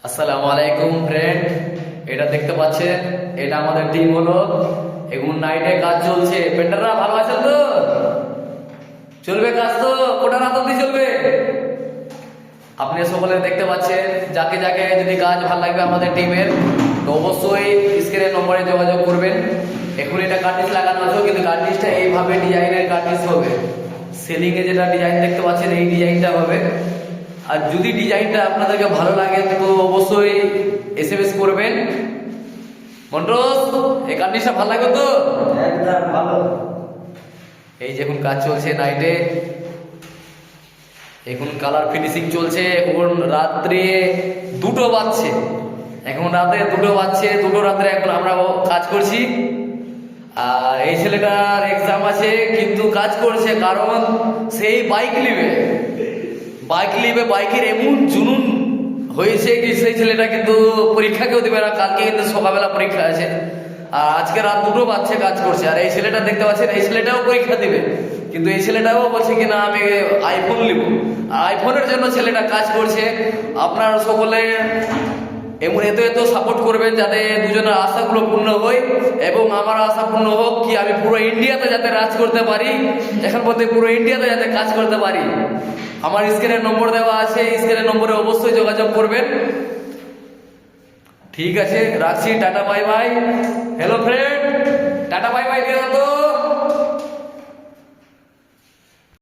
আসসালামু আলাইকুম ফ্রেন্ড, এটা দেখতে পাচ্ছেন, এটা আমাদের টিম হলো। এখন নাইটে কাজ চলছে। পেন্টাররা ভালো আছেন তো? চলবে কাজ তো? কোটা রাত অব্দি চলবে। আপনি সকলে দেখতে পাচ্ছেন, যাকে যাকে যদি কাজ ভালো লাগবে আমাদের টিমের, তো অবশ্যই স্ক্রিনের নম্বরে যোগাযোগ করবেন। এখন এটা কার্নিশ লাগানো আছে, কিন্তু কার্নিশটা এইভাবে ডিজাইনের কার্নিশ হবে। সিলিংয়ে যেটা ডিজাইন দেখতে পাচ্ছেন এই ডিজাইনটা হবে। আর যদি ডিজাইনটা আপনাদেরকে ভালো লাগে তো অবশ্যই এসএমএস করবেন। মন্টুস, এই কার্নিশটা ভালো লাগে তো? একদম ভালো। এই যে এখন কাজ চলছে নাইটে, এখন কালার ফিনিশিং চলছে। এখন রাত্রে 2টো বাজছে, এখন রাতে 2টো বাজছে, 2টো রাত্রে এখন আমরা কাজ করছি। আর এই ছেলেটার এক্সাম আছে কিন্তু কাজ করছে, কারণ সেই বাইক নিবে। বাইকের এমন জুনুন হয়েছে কি সেই ছেলেটা কিন্তু পরীক্ষা কেউ দেবে না। কালকে কিন্তু সকালবেলা পরীক্ষা আছে, আর আজকে রাত 2টো বাজছে কাজ করছে। আর এই ছেলেটা দেখতে পাচ্ছেন, এই ছেলেটাও পরীক্ষা দিবে, কিন্তু এই ছেলেটাও বলছে কিনা আমি আইফোন নিব। আর আইফোনের জন্য ছেলেটা কাজ করছে। আপনারা সকলে এমন এত সাপোর্ট করবেন যাতে দুজনের আশাগুলো পূর্ণ হয় এবং আমার আশা পূর্ণ হোক, কি আমি পুরো ইন্ডিয়াতে যাতে রাজ করতে পারি, এখন বলতে পুরো ইন্ডিয়াতে যাতে কাজ করতে পারি। আমার স্ক্রিনের নম্বর দেওয়া আছে, স্ক্রিনের নম্বরে অবশ্যই যোগাযোগ করবেন। ঠিক আছে, রাখছি। Tata bye bye. Hello friend, tata bye bye দিয়ে দাও তো।